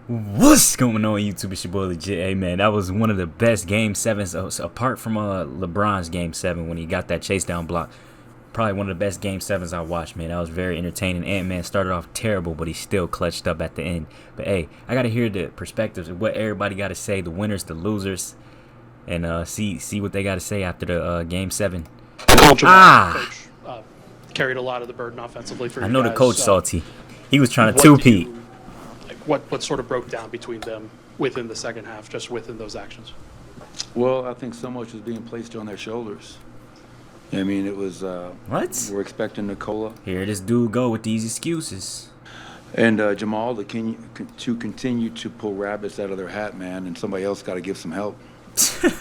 What's going on, YouTube? It's your boy Lvgit. Hey man, that was one of the best game sevens, apart from LeBron's game seven when he got that chase down block. Probably one of the best game sevens I watched, man. That was very entertaining. Ant-Man started off terrible, but he still clutched up at the end. But hey, I gotta hear the perspectives of what everybody got to say, the winners, the losers, and see what they got to say after the game seven. Coach carried a lot of the burden offensively for you I know guys. the coach salty. He was trying to What do two-peat. what sort of broke down between them within the second half, just within those actions? Well, I think so much was being placed on their shoulders. I mean, it was. What? We're expecting Nikola Here this dude go with these excuses. and Jamal to continue to pull rabbits out of their hat, man, and somebody else got to give some help.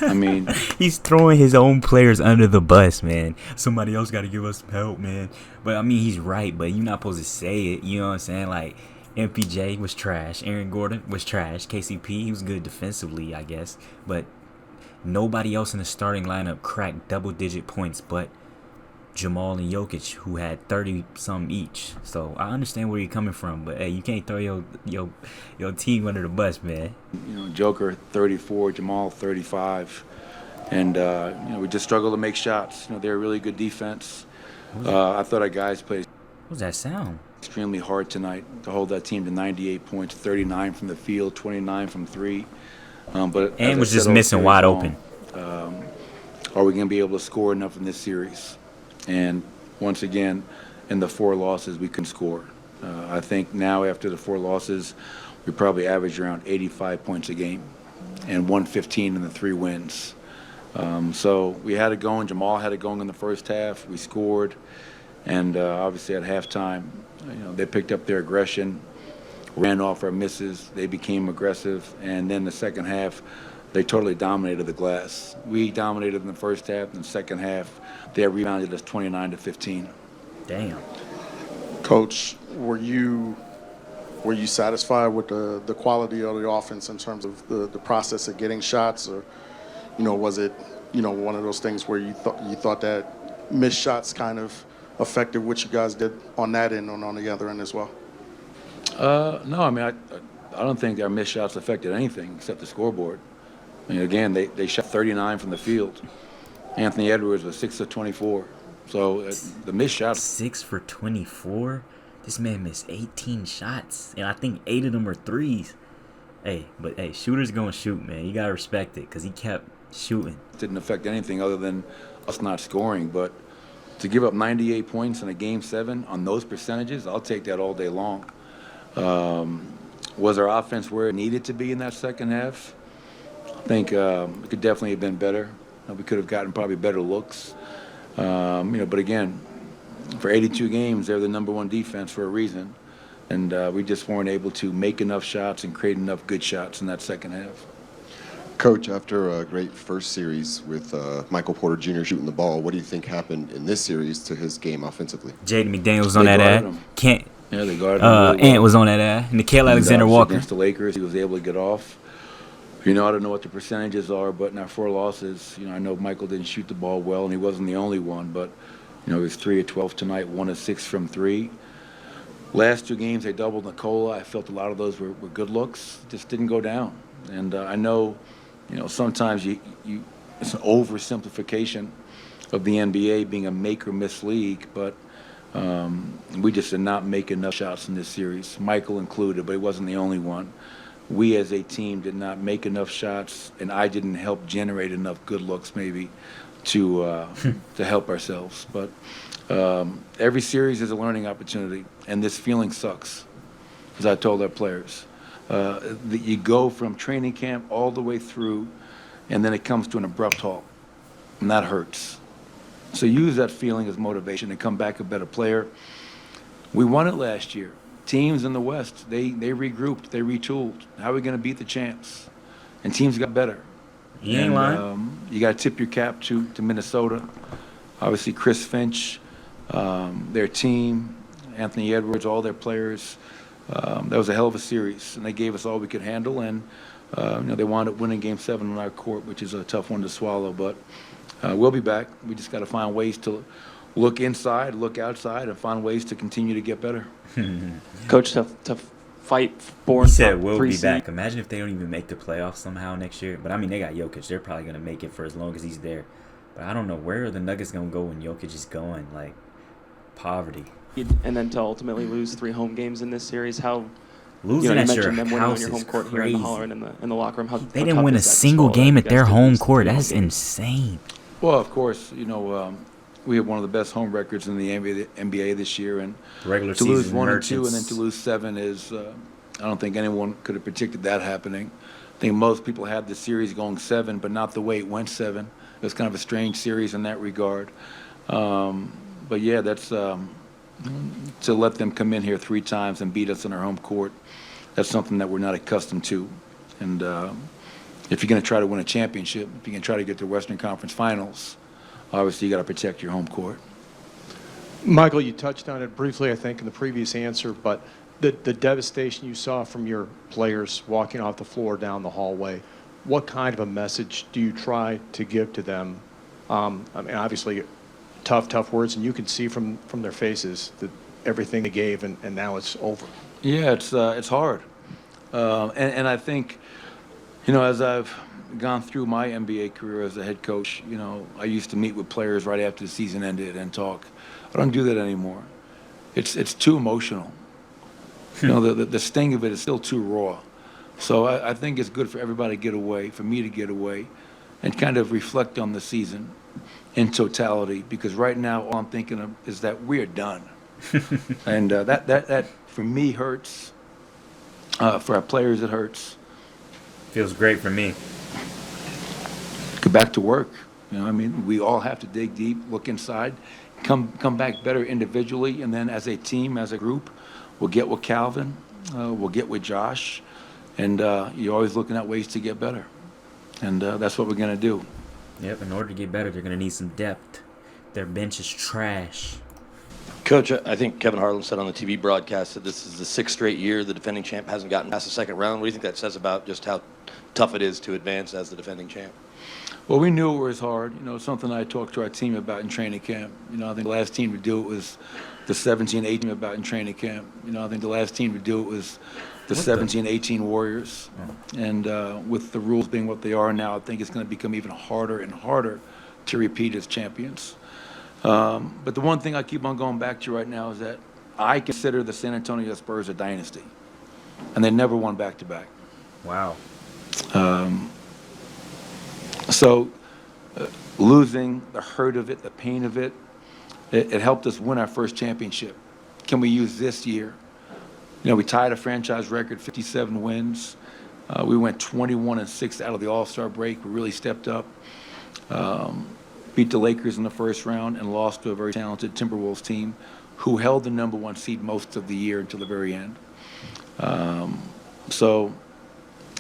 I mean, he's throwing his own players under the bus, man. Somebody else got to give us some help, man. But I mean, he's right, but you're not supposed to say it. You know what I'm saying? Like, MPJ was trash. Aaron Gordon was trash. KCP, he was good defensively, I guess. But nobody else in the starting lineup cracked double-digit points but Jamal and Jokic, who had 30-some each. So I understand where you're coming from, but hey, you can't throw your team under the bus, man. you know, Joker 34, Jamal 35, and we just struggled to make shots. You know, they're a really good defense. I thought our guys played What was that sound? extremely hard tonight to hold that team to 98 points, 39 from the field, 29 from three. But And as was I just said all missing series wide long, open. Are we going to be able to score enough in this series? And once again, in the four losses, we couldn't score. I think now after the four losses, we probably average around 85 points a game and 115 in the three wins. So we had it going. Jamal had it going in the first half. We scored. And obviously at halftime, they picked up their aggression, ran off our misses. They became aggressive. And then the second half, they totally dominated the glass. We dominated in the first half. In the second half, they rebounded us 29-15. Damn. Coach, were you satisfied with the quality of the offense in terms of the process of getting shots, or was it one of those things where you thought that missed shots kind of affected what you guys did on that end and on the other end as well? No, I mean, I don't think our missed shots affected anything except the scoreboard. I mean, again, they shot 39 from the field. Anthony Edwards was 6 of 24. So the missed shots. 6 for 24? This man missed 18 shots, and I think 8 of them are threes. Hey, shooters gonna shoot, man. You gotta respect it, because he kept shooting. Didn't affect anything other than us not scoring. But to give up 98 points in a game seven on those percentages, I'll take that all day long. Was our offense where it needed to be in that second half? I think it could definitely have been better. We could have gotten probably better looks. But again, for 82 games, they're the number one defense for a reason. And we just weren't able to make enough shots and create enough good shots in that second half. Coach, after a great first series with Michael Porter Jr. shooting the ball, what do you think happened in this series to his game offensively? Jaden McDaniels was on that ad. Yeah, they guarded him really well. Ant was on that ad. Nickel Alexander-Walker. Against the Lakers, he was able to get off. I don't know what the percentages are, but in our four losses, I know Michael didn't shoot the ball well, and he wasn't the only one, but, he was 3 of 12 tonight, 1 of 6 from three. Last two games, they doubled Nikola. I felt a lot of those were good looks, just didn't go down. And I know, sometimes it's an oversimplification of the NBA being a make-or-miss league, but we just did not make enough shots in this series, Michael included, but he wasn't the only one. We as a team did not make enough shots, and I didn't help generate enough good looks maybe to help ourselves. But every series is a learning opportunity, and this feeling sucks, as I told our players. You go from training camp all the way through, and then it comes to an abrupt halt, and that hurts. So use that feeling as motivation and come back a better player. We won it last year. Teams in the West, they regrouped, they retooled. How are we going to beat the champs? And teams got better. You ain't lying. You got to tip your cap to Minnesota. Obviously, Chris Finch, their team, Anthony Edwards, all their players. That was a hell of a series, and they gave us all we could handle. And they wound up winning Game 7 on our court, which is a tough one to swallow. But we'll be back. We just got to find ways to look inside, look outside, and find ways to continue to get better. Coach, tough fight He for said top we'll 3 be seed. back. Imagine if they don't even make the playoffs somehow next year. But I mean, they got Jokic. They're probably gonna make it for as long as he's there. But I don't know where are the Nuggets gonna go when Jokic is going. Like poverty. And then to ultimately lose 3 home games in this series, how Losing you at your mentioned them winning on house your is home court here in crazy. the holler and in the locker room. How They how didn't tough win a is that to single swallow game that at you their guys did home lose court. 3 home That's games? insane. Well, of course, we have one of the best home records in the NBA this year, and Regular to lose season 1 and 2 and then merchants. to lose 7 is, I don't think anyone could have predicted that happening. I think most people had the series going 7, but not the way it went 7. It was kind of a strange series in that regard. But yeah, that's to let them come in here 3 times and beat us on our home court. That's something that we're not accustomed to. And if you're going to try to win a championship, if you're going to try to get to Western Conference Finals, obviously you got to protect your home court. Michael, you touched on it briefly, I think, in the previous answer, but the devastation you saw from your players walking off the floor down the hallway, what kind of a message do you try to give to them? I mean, obviously, tough words, and you can see from their faces that everything they gave, and now it's over. Yeah, it's hard. And I think, as I've gone through my NBA career as a head coach, I used to meet with players right after the season ended and talk. I don't do that anymore. It's too emotional. The sting of it is still too raw. So I think it's good for everybody to get away, for me to get away, and kind of reflect on the season in totality. Because right now, all I'm thinking of is that we're done, and that for me hurts. For our players, it hurts. Feels great for me. Get back to work. We all have to dig deep, look inside, come back better individually, and then as a team, as a group, we'll get with Calvin, we'll get with Josh, and you're always looking at ways to get better, and that's what we're gonna do. Yep. In order to get better, they're gonna need some depth. Their bench is trash. Coach, I think Kevin Harlan said on the TV broadcast that this is the 6th straight year the defending champ hasn't gotten past the second round. What do you think that says about just how tough it is to advance as the defending champ? Well, we knew it was hard. Something I talked to our team about in training camp. I think the last team to do it was the 17-18 about in training camp. I think the last team to do it was the 17-18 Warriors. And with the rules being what they are now, I think it's going to become even harder and harder to repeat as champions. But the one thing I keep on going back to right now is that I consider the San Antonio Spurs a dynasty, and they never won back-to-back. Wow. So losing, the hurt of it, the pain of it, it helped us win our first championship. Can we use this year? We tied a franchise record, 57 wins. We went 21-6 out of the All-Star break. We really stepped up. Beat the Lakers in the first round and lost to a very talented Timberwolves team who held the number 1 seed most of the year until the very end. So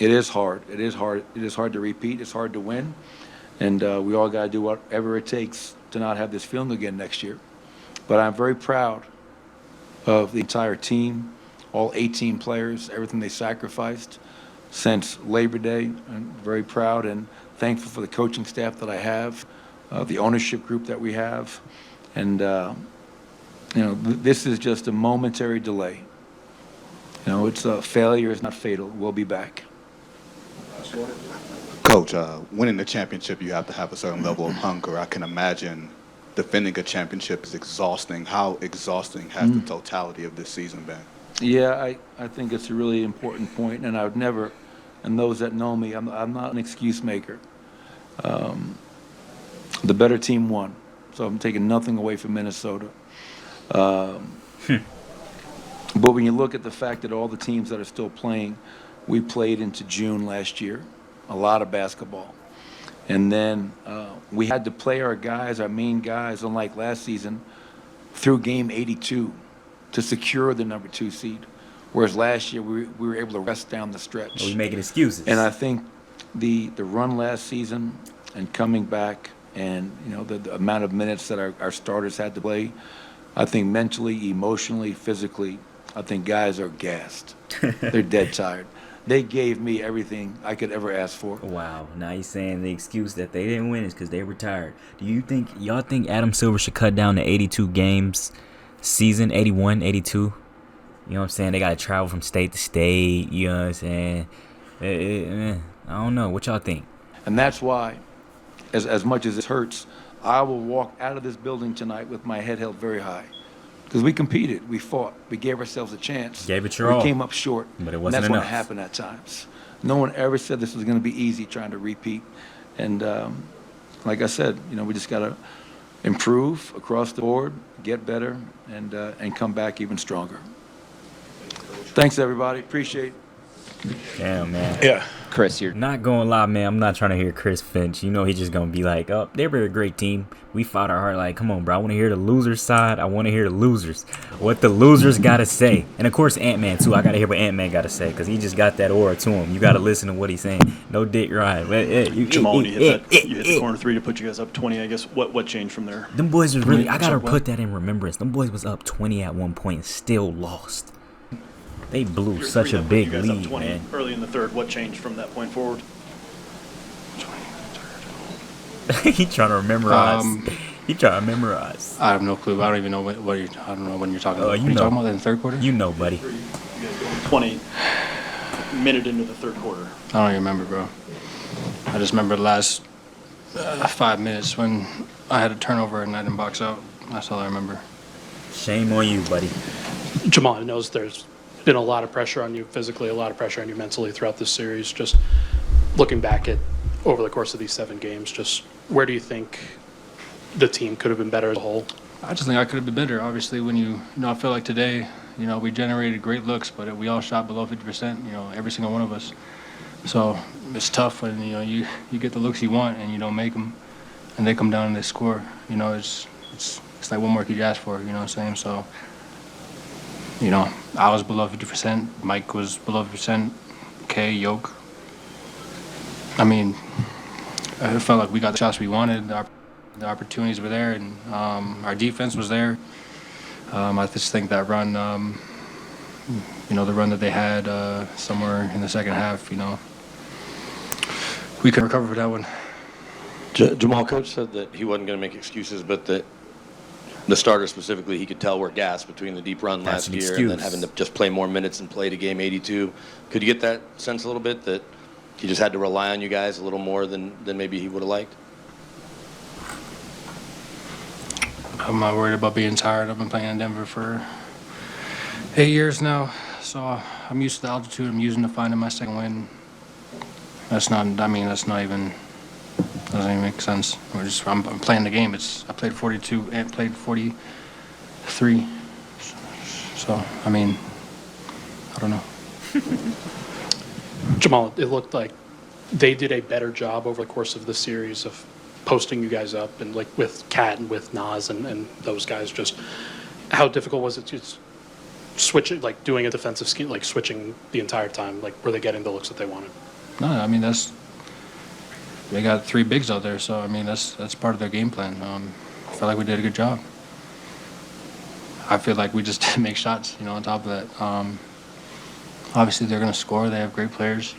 it is hard. It is hard. It is hard to repeat. It's hard to win. And we all got to do whatever it takes to not have this feeling again next year. But I'm very proud of the entire team, all 18 players, everything they sacrificed since Labor Day. I'm very proud and thankful for the coaching staff that I have. The ownership group that we have, and this is just a momentary delay. It's a failure is not fatal. We'll be back. Coach, winning the championship, you have to have a certain level of hunger. I can imagine defending a championship is exhausting. How exhausting has the totality of this season been? Yeah, I think it's a really important point, and I would never, and those that know me, I'm not an excuse maker. The better team won, so I'm taking nothing away from Minnesota. But when you look at the fact that all the teams that are still playing, we played into June last year, a lot of basketball. And then we had to play our guys, our main guys, unlike last season, through game 82 to secure the number 2 seed. Whereas last year we were able to rest down the stretch. We making excuses. And I think the run last season and coming back and the amount of minutes that our starters had to play, I think mentally, emotionally, physically, I think guys are gassed. They're dead tired. They gave me everything I could ever ask for. Wow. Now you're saying the excuse that they didn't win is because they were tired. Do y'all think Adam Silver should cut down to 82 games season, 81, 82? You know what I'm saying? They got to travel from state to state. You know what I'm saying? I don't know. What y'all think? And that's why, as much as it hurts, I will walk out of this building tonight with my head held very high. Because we competed, we fought, we gave ourselves a chance. Gave it your we all. came up short. But it and wasn't that's enough. what happened at times. No one ever said this was going to be easy trying to repeat. And like I said, we just got to improve across the board, get better, and come back even stronger. Thanks, everybody. Appreciate it. Damn, man. Yeah. Chris, you're Not gonna lie, man. I'm not trying to hear Chris Finch. You know he's just gonna be like, "Oh, they were a great team. We fought our heart." Like, come on, bro. I want to hear the losers' side. I want to hear the losers. What the losers gotta say. And of course, Ant-Man too. I gotta hear what Ant-Man gotta say because he just got that aura to him. You gotta listen to what he's saying. No dick ride. Jamal, you hit the corner three to put you guys up 20. I guess what changed from there? Them boys was really. I gotta put that in remembrance. Them boys was up 20 at one point and still lost. They blew Your such three a that put big you guys up lead, 20 man. early in the third. What changed from that point forward? He trying to memorize. He trying to memorize. I have no clue. I don't even know what you're. I don't know when you're talking about. You What are you know. talking about in the third quarter? You know, buddy. You guys going 20 minute into the third quarter. I don't even remember, bro. I just remember the last 5 minutes when I had a turnover and I didn't box out. That's all I remember. Shame on you, buddy. Jamal, I know there's been a lot of pressure on you physically, a lot of pressure on you mentally throughout this series. Just looking back at over the course of these 7 games, just where do you think the team could have been better as a whole? I just think I could have been better. Obviously, when I feel like today, we generated great looks, but we all shot below 50%. Every single one of us. So it's tough when you get the looks you want and you don't make them, and they come down and they score. It's like what more could you ask for? You know what I'm saying? So. I was below 50%. Mike was below 50%. K, Yoke. I mean, I felt like we got the shots we wanted. The opportunities were there, and our defense was there. I just think that run, the run that they had somewhere in the second half, we could recover for that one. Jamal, coach said that he wasn't going to make excuses, but that the starter specifically, he could tell we're gassed between the deep run That's last an year excuse. and then having to just play more minutes and play to game 82. Could you get that sense a little bit that he just had to rely on you guys a little more than maybe he would have liked? I'm not worried about being tired. I've been playing in Denver for 8 years now, so I'm used to the altitude. I'm using to finding my second win. Doesn't even make sense. I'm playing the game. I played 42 and played 43. So, I don't know. Jamal, it looked like they did a better job over the course of the series of posting you guys up, and like with Kat and with Nas and those guys. Just how difficult was it to switch it, like doing a defensive scheme, like switching the entire time? Like, were they getting the looks that they wanted? No, they got 3 bigs out there, so that's part of their game plan. I feel like we did a good job. I feel like we just didn't make shots, on top of that. Obviously, they're going to score. They have great players.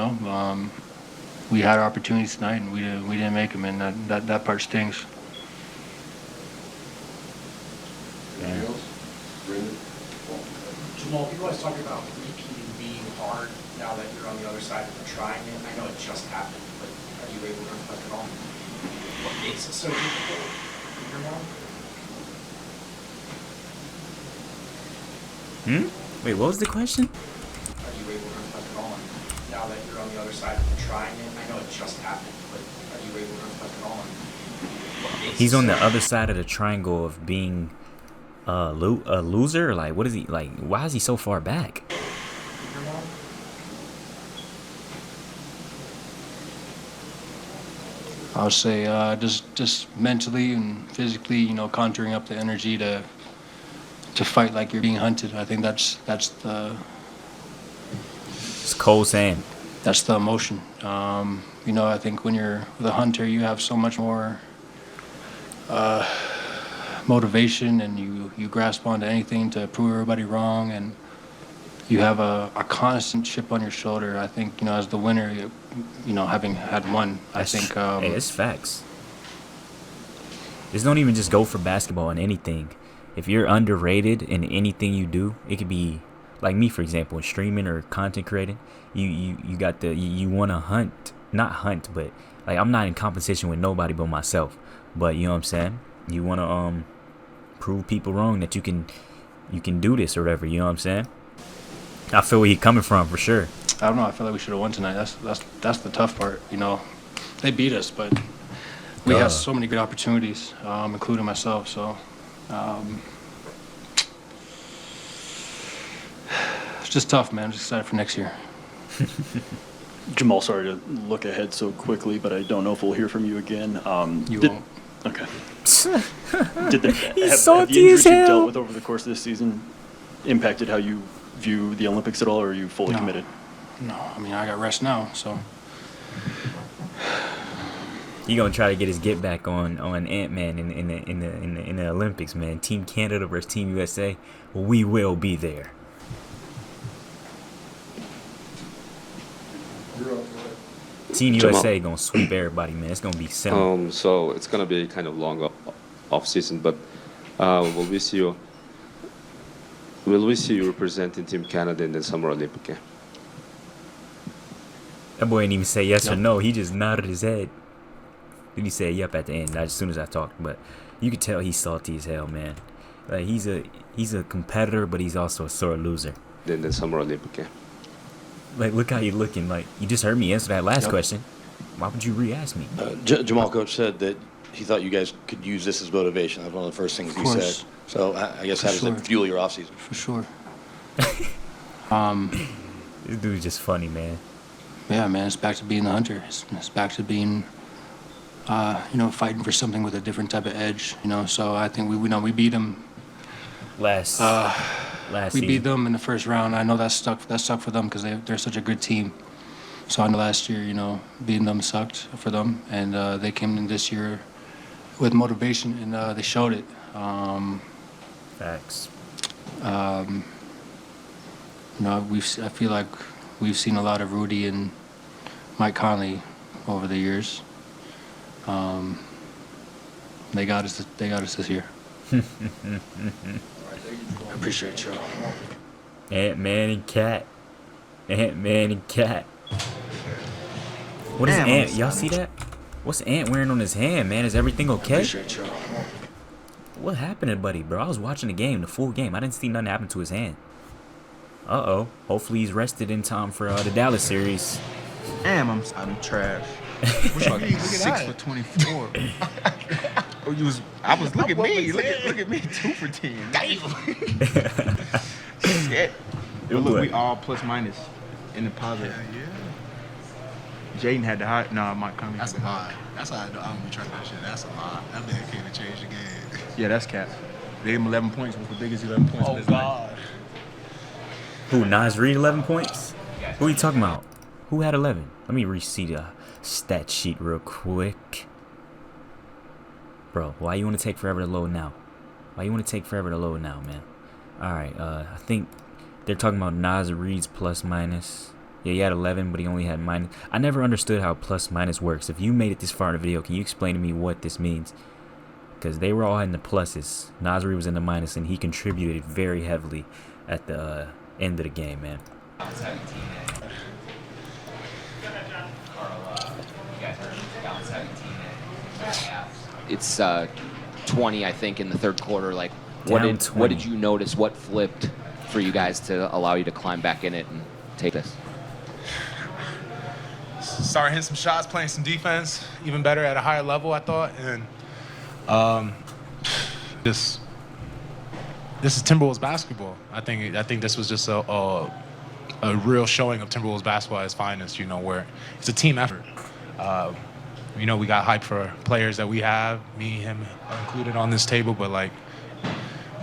We had our opportunities tonight, and we didn't make them, and that part stings. Jamal, people always talk about repeating being hard now that you're on the other side of trying it. I know it just happened, but are you able to reflect at all? What makes it so difficult in your mind? Wait, what was the question? Are you able to reflect at all now that you're on the other side of trying it? I know it just happened, but are you able to reflect at all on what makes He's it on so the other side of the triangle of being a loser. Like, what is he like? Why is he so far back? I would say just mentally and physically, conjuring up the energy to fight like you're being hunted. I think that's the. It's Cole saying. That's the emotion. I think when you're the hunter, you have so much more motivation, and you grasp onto anything to prove everybody wrong, and you have a constant chip on your shoulder. I think, as the winner, having had won, I think. Hey, it's facts. This don't even just go for basketball and anything. If you're underrated in anything you do, it could be like me, for example, in streaming or content creating, you got you want to not hunt, but like I'm not in competition with nobody but myself. But you know what I'm saying? You want to prove people wrong that you can do this or whatever. You know what I'm saying? I feel where he's coming from for sure. I don't know. I feel like we should have won tonight. That's the tough part. You know, they beat us, but we had so many good opportunities, including myself. So it's just tough, man. I'm just excited for next year. Jamal, sorry to look ahead so quickly, but I don't know if we'll hear from you again. You won't. Okay. He's have the salty injuries as you've dealt hell. with over the course of this season impacted how you view the Olympics at all, or are you fully committed? No, I mean, I got rest now, so. He gonna try to get his get back on Ant-Man in the Olympics, man. Team Canada versus Team USA. We will be there. Team USA gonna sweep everybody, man. It's gonna be simple. So it's gonna be kind of long off season, but will we see you representing Team Canada in the Summer Olympic game? That boy didn't even say yes or no. He just nodded his head. Then he said yep at the end, as soon as I talked. But you could tell he's salty as hell, man. Like he's a competitor, but he's also a sore loser. In the Summer Olympic game. Like, look how you looking. Like, you just heard me answer that last question. Why would you re-ask me? Jamal, Coach said that he thought you guys could use this as motivation. That's one of the first things he said. So I guess how does it fuel your offseason? For sure. This dude's just funny, man. Yeah, man, it's back to being the hunter. It's back to being, fighting for something with a different type of edge. So I think we beat them last we season. beat them in the first round. I know that stuck for them because they're such a good team. So I know last year, beating them sucked for them, and they came in this year with motivation, and they showed it. Facts. I feel like we've seen a lot of Rudy and Mike Conley over the years. They got us this year. I appreciate you. Ant-Man and Cat. Ant-Man and Cat. What is Damn, Ant? Y'all see that? What's Ant wearing on his hand, man? Is everything okay? Appreciate you. What happened to Buddy, bro? I was watching the game, the full game. I didn't see nothing happen to his hand. Uh-oh. Hopefully he's rested in time for the Dallas series. Damn, I'm trash. What's your 6 for 24? Look at me. Look at me. 2 for 10. Damn. Shit. Look, we all plus minus in the positive. Yeah. Jaden had the high. Nah, Mike Conley. That's a lie. That's how I know I'm gonna try that shit. That's a lie. That man came to change the game. Yeah, that's cap. They gave him 11 points. Was the biggest 11 points of his life. Who, Nas Reed 11 points? Who are you talking about? Who had 11? Let me re-see the stat sheet real quick. Bro, why you want to take forever to load now? Why you want to take forever to load now, man? Alright, I think they're talking about Nas Reed's plus minus. Yeah, he had 11, but he only had minus. I never understood how plus minus works. If you made it this far in the video, can you explain to me what this means? Because they were all in the pluses. Nas Reed was in the minus, and he contributed very heavily at the end of the game, man. It's 20, I think, in the third quarter. Like, Down what 20. did you notice? What flipped for you guys to allow you to climb back in it and take this? Started hitting some shots, playing some defense, even better at a higher level, I thought. And this is Timberwolves basketball. I think this was just a real showing of Timberwolves basketball at its finest. Where it's a team effort. We got hype for players that we have, me, him included on this table, but like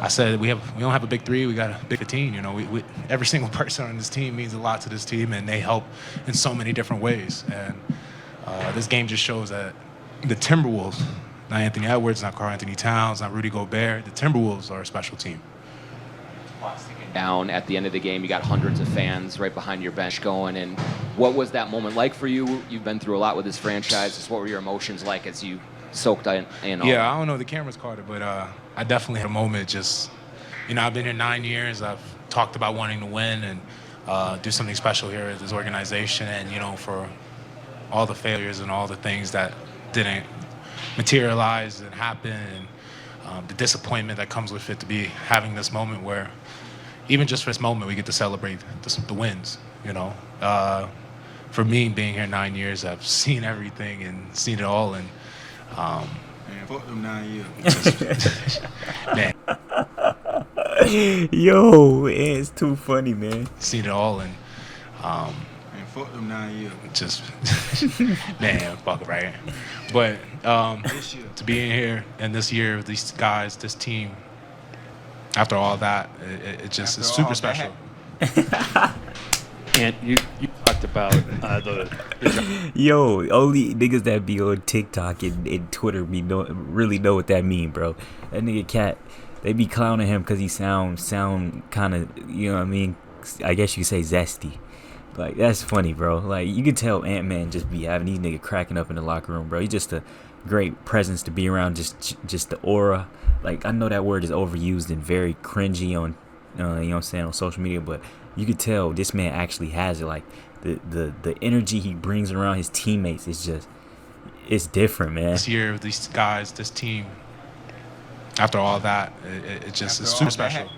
I said, we don't have a big three, we got a big 15. We every single person on this team means a lot to this team, and they help in so many different ways. And this game just shows that the Timberwolves, not Anthony Edwards, not Karl Anthony Towns, not Rudy Gobert, the Timberwolves are a special team. Down at the end of the game, you got hundreds of fans right behind your bench going. And what was that moment like for you? You've been through a lot with this franchise. Just what were your emotions like as you soaked in all? Yeah, I don't know if the cameras caught it, but I definitely had a moment. Just, I've been here 9 years. I've talked about wanting to win and do something special here at this organization, and, you know, for all the failures and all the things that didn't materialize and happen, and the disappointment that comes with it, to be having this moment where, even just for this moment, we get to celebrate the wins, you know. For me, being here 9 years, I've seen everything and seen it all, and man, fuck them 9 years. Man. Yo, it's too funny, man. Seen it all, and man, fuck them 9 years. Just man, fuck it, right? But to be in here and this year with these guys, this team, after all that, it just is super special. And you talked about the Yo, only niggas that be on TikTok and Twitter really know what that mean, bro. That nigga Cat, they be clowning him because he sound kind of, you know what I mean? I guess you could say zesty. Like, that's funny, bro. Like, you can tell Ant-Man just be having these niggas cracking up in the locker room, bro. He's just a great presence to be around, just the aura. Like, I know that word is overused and very cringy on, you know what I'm saying, on social media, but you could tell this man actually has it. Like, the energy he brings around his teammates is just, it's different, man. This year with these guys, this team, after all that, it just is super special.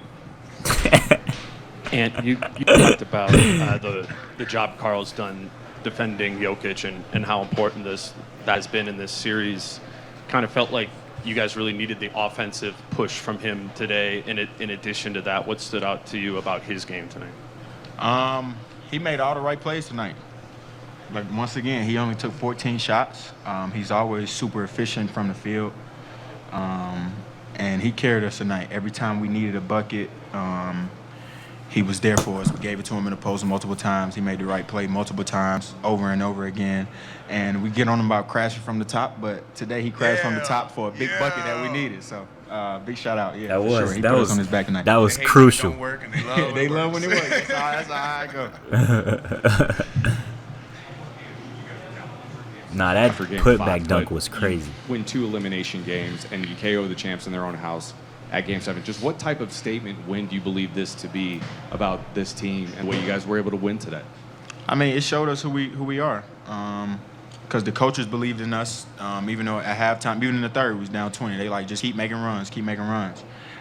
And you talked about the job Karl's done defending Jokic and how important that has been in this series. Kind of felt like you guys really needed the offensive push from him today. In addition to that, what stood out to you about his game tonight? He made all the right plays tonight. Like, once again, he only took 14 shots. He's always super efficient from the field. And he carried us tonight. Every time we needed a bucket, he was there for us. We gave it to him in the post multiple times. He made the right play multiple times, over and over again. And we get on him about crashing from the top, but today he crashed from the top for a big bucket that we needed. So, big shout out. Yeah, that was sure. He put us on his back tonight. That was crucial. They love when it works. That's how I go. Nah, that For game putback five, dunk but was crazy. You win 2 elimination games and you KO the champs in their own house at Game 7. Just what type of statement win do you believe this to be about this team and what you guys were able to win today? I mean, it showed us who we are. Because the coaches believed in us, even though at halftime, even in the third, we was down 20. They like, just keep making runs.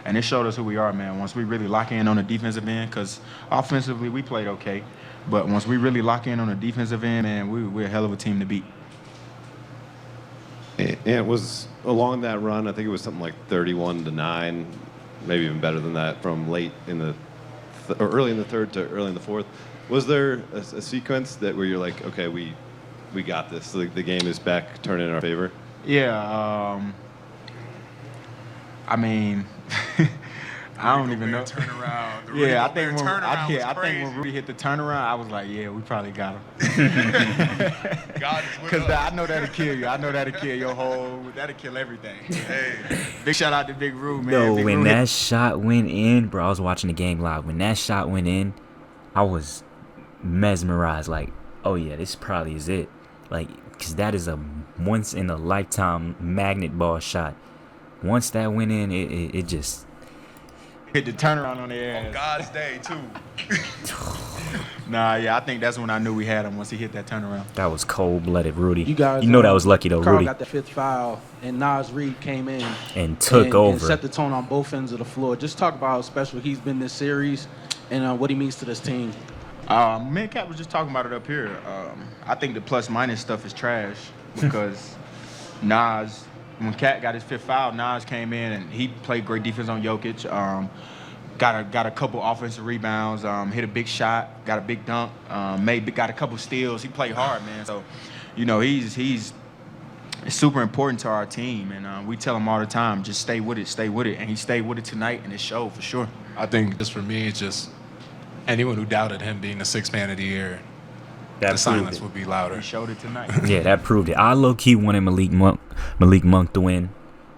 And it showed us who we are, man. Once we really lock in on the defensive end, because offensively we played okay, but once we really lock in on the defensive end, man, we're a hell of a team to beat. And it was along that run, I think it was something like 31-9, maybe even better than that, from late in the or early in the third to early in the fourth. Was there a sequence where you're like, okay, we got this, the game is back, turning in our favor? Yeah, I mean, I don't even know. Yeah, I think when Rudy hit the turnaround, I was like, yeah, we probably got him. Because I know that'll kill you. I know that'll kill your that'll kill everything. Hey, big shout out to Big Rue, man. Yo, Big when Rue that shot went in, bro, I was watching the game live. When that shot went in, I was mesmerized. Like, oh yeah, this probably is it. Like, because that is a once-in-a-lifetime magnet ball shot. Once that went in, it just... hit the turnaround on their ass. On God's day, too. Nah, yeah, I think that's when I knew we had him, once he hit that turnaround. That was cold-blooded, Rudy. You guys, know that was lucky, though, Karl Rudy. got the 5th foul, and Nas Reed came in and took over. And set the tone on both ends of the floor. Just talk about how special he's been this series and what he means to this team. Me and Cat was just talking about it up here. I think the plus-minus stuff is trash because Nas... When Cat got his 5th foul, Nas came in and he played great defense on Jokic. Got a couple offensive rebounds, hit a big shot, got a big dunk, got a couple steals. He played hard, man. So, you know, he's super important to our team, and we tell him all the time, just stay with it, and he stayed with it tonight, and it showed for sure. I think just for me, it's just anyone who doubted him being the 6th man of the year, the silence would be louder. He showed it tonight. Yeah, that proved it. I low-key wanted Malik Monk to win.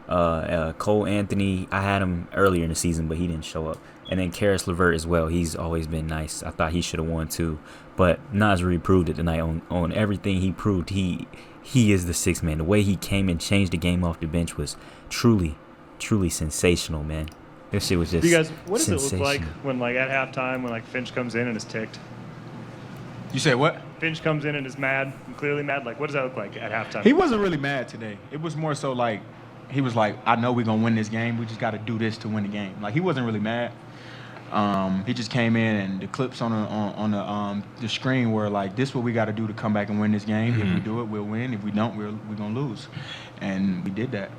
Cole Anthony, I had him earlier in the season, but he didn't show up. And then Karis LeVert as well. He's always been nice. I thought he should have won too. But Nas Reed proved it tonight on everything he proved. He is the 6th man. The way he came and changed the game off the bench was truly, truly sensational, man. This shit was just You guys, what does it look like sensational. when, like, at halftime, when, like, Finch comes in and is ticked? You said what? Finch comes in and is mad, and clearly mad. Like, what does that look like at halftime? He wasn't really mad today. It was more so like, he was like, I know we're going to win this game. We just got to do this to win the game. Like, he wasn't really mad. He just came in, and the clips on the screen were like, this is what we got to do to come back and win this game. If we do it, we'll win. If we don't, we're going to lose. And we did that.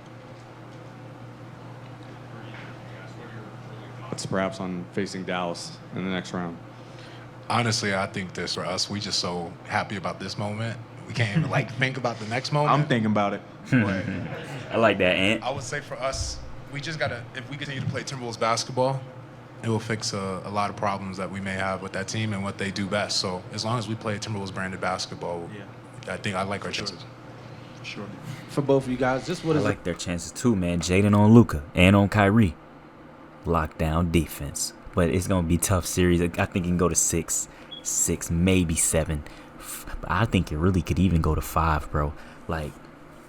What's perhaps on facing Dallas in the next round? Honestly, I think this for us, we just so happy about this moment. We can't even like think about the next moment. I'm thinking about it. But I like that, Ant. I would say for us, we just gotta, if we continue to play Timberwolves basketball, it will fix a lot of problems that we may have with that team and what they do best. So as long as we play Timberwolves branded basketball, I think I like our chances. Sure. For both of you guys, just what I is like their chances too, man. Jaden on Luka and on Kyrie. Lockdown defense. But it's going to be a tough series. I think it can go to 6, maybe 7. But I think it really could even go to 5, bro. Like,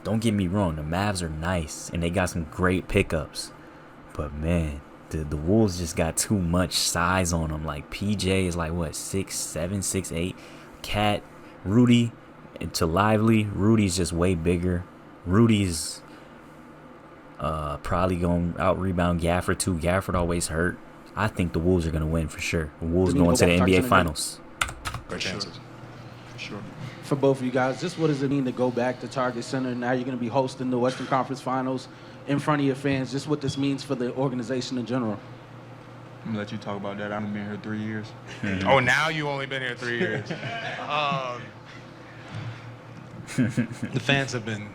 don't get me wrong. The Mavs are nice, and they got some great pickups. But, man, the Wolves just got too much size on them. Like, PJ is like, what, 6'7", 6'8". Cat, Rudy, and to Lively. Rudy's just way bigger. Rudy's probably going to out-rebound Gafford, too. Gafford always hurt. I think the Wolves are going to win for sure. The Wolves going to the NBA Finals. Great chances. For sure. For both of you guys, just what does it mean to go back to Target Center? Now you're going to be hosting the Western Conference Finals in front of your fans. Just what this means for the organization in general. I'm going to let you talk about that. I've been here 3 years. Oh, now you only been here 3 years. The fans have been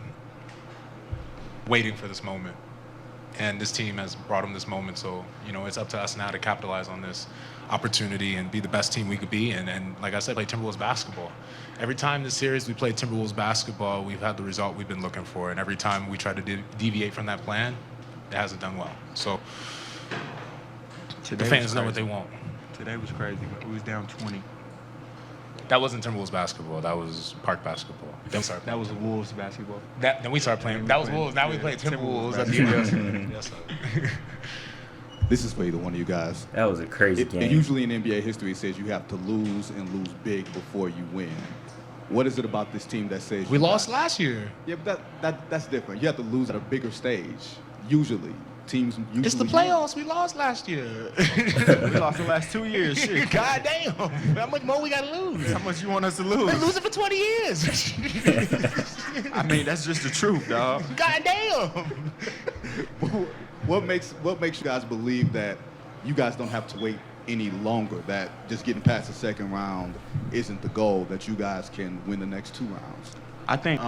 waiting for this moment. And this team has brought them this moment, so it's up to us now to capitalize on this opportunity and be the best team we could be. And like I said, play Timberwolves basketball. Every time this series we played Timberwolves basketball, we've had the result we've been looking for. And every time we try to deviate from that plan, it hasn't done well. So the fans know what they want. Today was crazy. We was down 20. That wasn't Timberwolves basketball. That was Park basketball. That was Wolves basketball. Then we started playing. That was Wolves. Now we play Timberwolves at the end. Yes, sir. This is for either one of you guys. That was a crazy game. Usually in NBA history, it says you have to lose and lose big before you win. What is it about this team that says we lost last year? Yeah, but that's different. You have to lose at a bigger stage. Usually, teams. It's the playoffs. We lost last year. We lost the last 2 years. Shit. God damn. How much more we got to lose? How much you want us to lose? We're losing for 20 years. I mean, that's just the truth, dog. God damn. What makes you guys believe that you guys don't have to wait any longer, that just getting past the second round isn't the goal, that you guys can win the next 2 rounds? I think,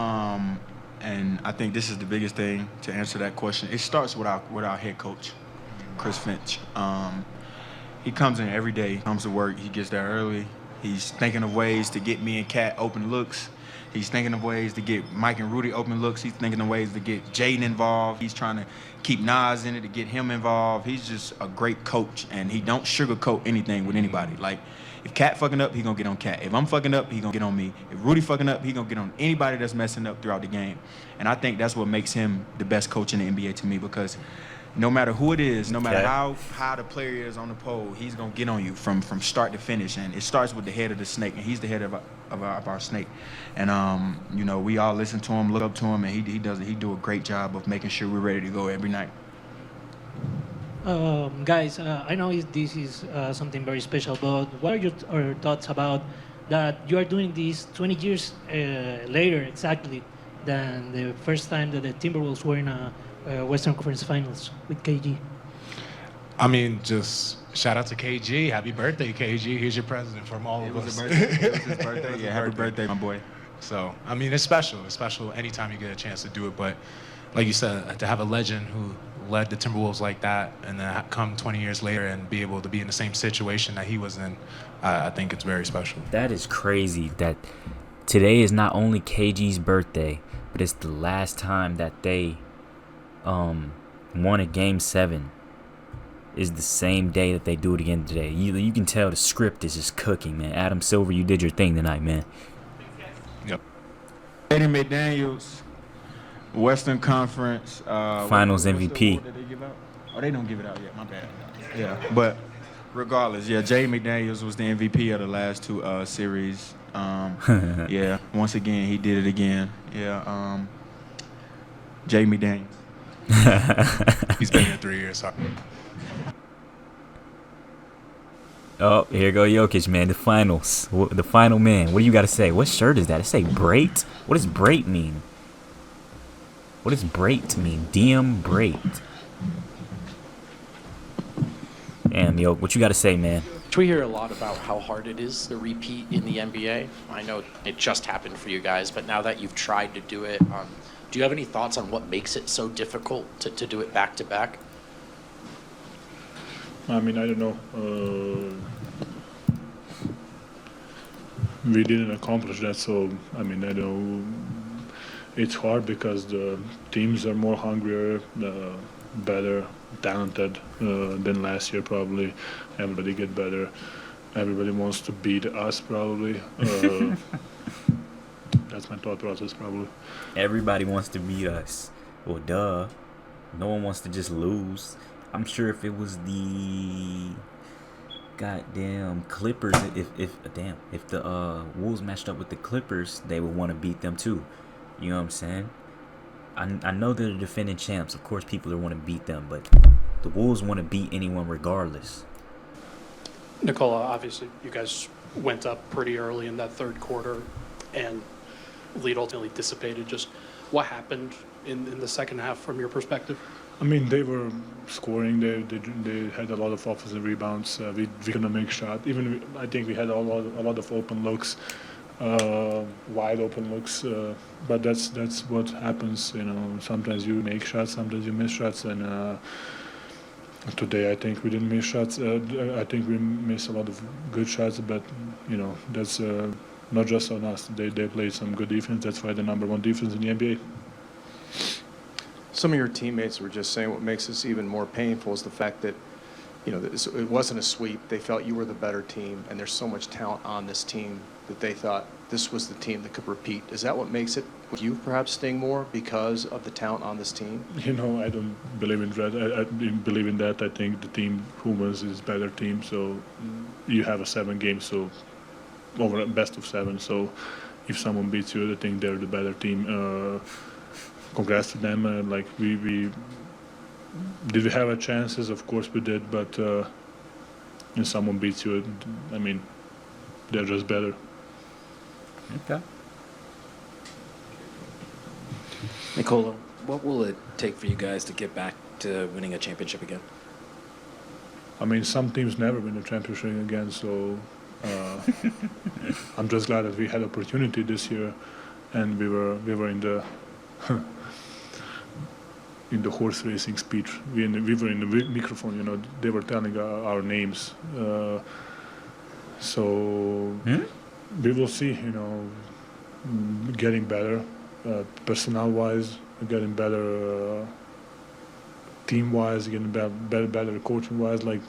and I think this is the biggest thing to answer that question. It starts with our head coach, Chris Finch. He comes in every day, comes to work, he gets there early. He's thinking of ways to get me and Kat open looks. He's thinking of ways to get Mike and Rudy open looks. He's thinking of ways to get Jaden involved. He's trying to keep Nas in it to get him involved. He's just a great coach, and he don't sugarcoat anything with anybody. Like, if Kat fucking up, he gonna get on Kat. If I'm fucking up, he gonna get on me. If Rudy fucking up, he gonna get on anybody that's messing up throughout the game. And I think that's what makes him the best coach in the NBA to me, because no matter who it is, no matter how high the player is on the pole, he's gonna get on you from start to finish. And it starts with the head of the snake, and he's the head of our snake. And we all listen to him, look up to him, and he do a great job of making sure we're ready to go every night. Guys, I know this is something very special, but what are your thoughts about that you are doing this 20 years later exactly than the first time that the Timberwolves were in a Western Conference Finals with KG? I mean, just shout out to KG. Happy birthday, KG. Here's your present from all of us. It was his birthday. Yeah, happy birthday, my boy. So, I mean, it's special. It's special anytime you get a chance to do it. But like you said, to have a legend who led the Timberwolves like that and then come 20 years later and be able to be in the same situation that he was in, I think it's very special. That is crazy that today is not only KG's birthday, but it's the last time that they won a Game 7 is the same day that they do it again today. You can tell the script is just cooking, man. Adam Silver, you did your thing tonight, man. Yep. Eddie McDaniels, Western Conference Finals MVP. Did they give out? Oh, they don't give it out yet. My bad. Yeah, but regardless, yeah, Jay McDaniels was the MVP of the last two series. Yeah, once again, he did it again. Yeah, Jay McDaniels. He's been here 3 years. Oh, here go Jokic, man. The finals. The final man. What do you got to say? What shirt is that? It say Brait? What does Brait mean? What does Brait mean? DM Brait. Damn, yo, what you got to say, man? We hear a lot about how hard it is to repeat in the NBA. I know it just happened for you guys, but now that you've tried to do it, do you have any thoughts on what makes it so difficult to do it back to back? I mean, I don't know. We didn't accomplish that, so I mean, I know it's hard because the teams are more hungrier, better, talented than last year probably. Everybody get better. Everybody wants to beat us probably. That's my thought process probably. Everybody wants to beat us. Well, duh. No one wants to just lose. I'm sure if it was the goddamn Clippers, if the Wolves matched up with the Clippers, they would want to beat them too. You know what I'm saying? I know they're the defending champs. Of course, people want to beat them, but the Wolves want to beat anyone regardless. Nikola, obviously, you guys went up pretty early in that third quarter, and lead ultimately dissipated. Just what happened in the second half from your perspective? I mean, they were scoring. They had a lot of offensive rebounds. We couldn't make shots. Even I think we had a lot of open looks, wide open looks. But that's what happens. You know, sometimes you make shots, sometimes you miss shots. And today, I think we didn't miss shots. I think we missed a lot of good shots. But you know, that's not just on us. They played some good defense. That's why the number one defense in the NBA. Some of your teammates were just saying what makes this even more painful is the fact that, you know, it wasn't a sweep. They felt you were the better team, and there's so much talent on this team that they thought this was the team that could repeat. Is that what makes it, you perhaps, sting more because of the talent on this team? You know, I don't believe in that. I believe in that. I think the team who wins is better team. So you have a 7 game, so over a best of 7. So if someone beats you, I think they're the better team. Congrats to them. Like we did we have our chances? Of course we did, but if someone beats you, I mean, they're just better. Okay. Nikola, what will it take for you guys to get back to winning a championship again? I mean, some teams never win a championship again, so I'm just glad that we had opportunity this year, and we were in the in the horse racing speech. We were in the microphone, you know, they were telling our names. So we will see, you know, getting better, personnel-wise, getting better team-wise, getting better coaching-wise. Like,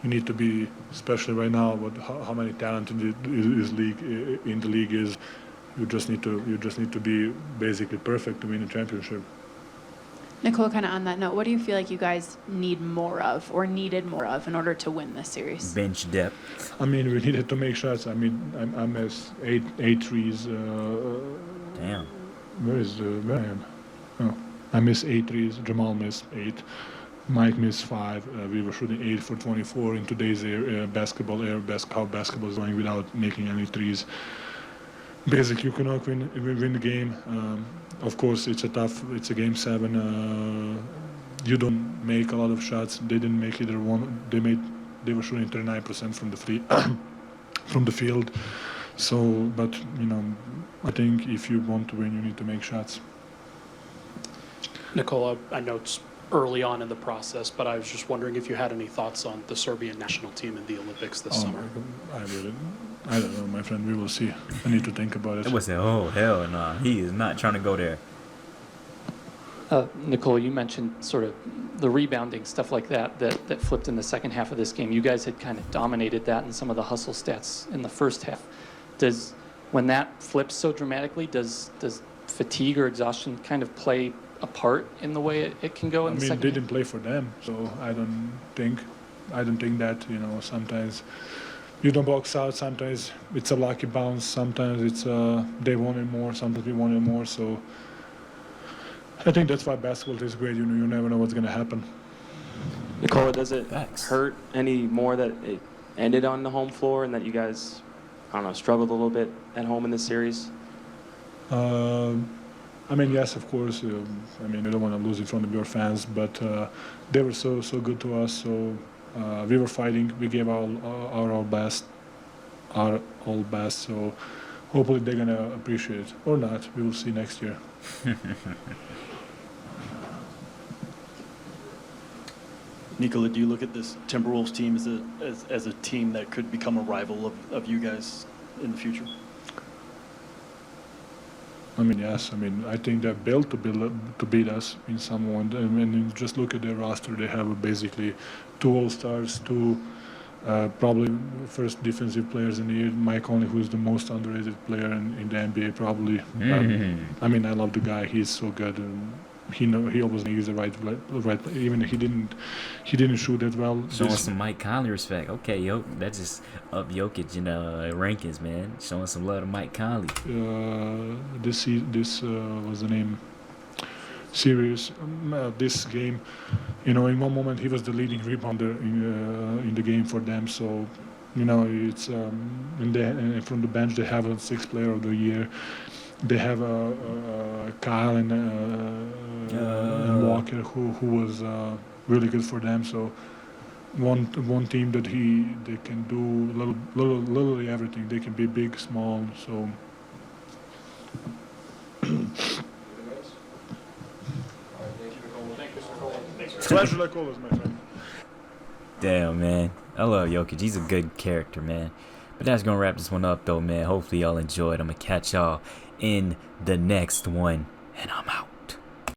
you need to be, especially right now, how many talent in the league is. You just need to be basically perfect to win a championship. Nikola, kind of on that note, what do you feel like you guys need more of or needed more of in order to win this series? Bench depth. I mean, we needed to make shots. I mean, I missed eight threes. Damn. Where I am? Oh, I missed 8 threes. Jamal missed 8. Mike missed 5. We were shooting 8 for 24 in today's basketball how basketball is going without making any threes. Basically, you cannot win the game. Of course, it's a game 7. You don't make a lot of shots. They didn't make either one. They were shooting 39% from the field. So, but you know, I think if you want to win, you need to make shots. Nikola, I know it's early on in the process, but I was just wondering if you had any thoughts on the Serbian national team in the Olympics this summer. I don't know, my friend. We will see. I need to think about it. It was oh hell no. He is not trying to go there. Nikola, you mentioned sort of the rebounding, stuff like that flipped in the second half of this game. You guys had kind of dominated that in some of the hustle stats in the first half. When that flips so dramatically, does fatigue or exhaustion kind of play a part in the way it can go in I the mean, second they half? didn't play for them, so I don't think that, you know, sometimes you don't box out, sometimes it's a lucky bounce, sometimes it's they wanted more, sometimes we wanted more, so I think that's why basketball is great. You know, you never know what's going to happen. Nikola, does it hurt any more that it ended on the home floor and that you guys, I don't know, struggled a little bit at home in this series? I mean, yes, of course. I mean, you don't want to lose in front of your fans, but they were so good to us. So we were fighting. We gave our best, our all best. So hopefully they're gonna appreciate it or not. We will see next year. Nikola, do you look at this Timberwolves team as a team that could become a rival of you guys in the future? I mean, yes. I mean, I think they're built to beat us in some one. And when you just look at their roster, they have basically 2 All-Stars, 2 probably first defensive players in the year. Mike Conley, who is the most underrated player in the NBA, probably. I mean, I love the guy. He's so good. And he always knows the right. Even if he didn't shoot that well. Showing some Mike Conley respect. Okay, yo, that's just up Jokic in rankings, man. Showing some love to Mike Conley. This was the name. Series, this game, you know, in one moment he was the leading rebounder in the game for them. So, you know, it's and from the bench they have a 6th player of the year. They have Kyle and Walker who was really good for them. So one team that they can do literally everything. They can be big, small. So. Pleasure like always, my friend. Damn, man. I love Jokic. He's a good character, man. But that's going to wrap this one up, though, man. Hopefully y'all enjoyed. I'm going to catch y'all in the next one. And I'm out.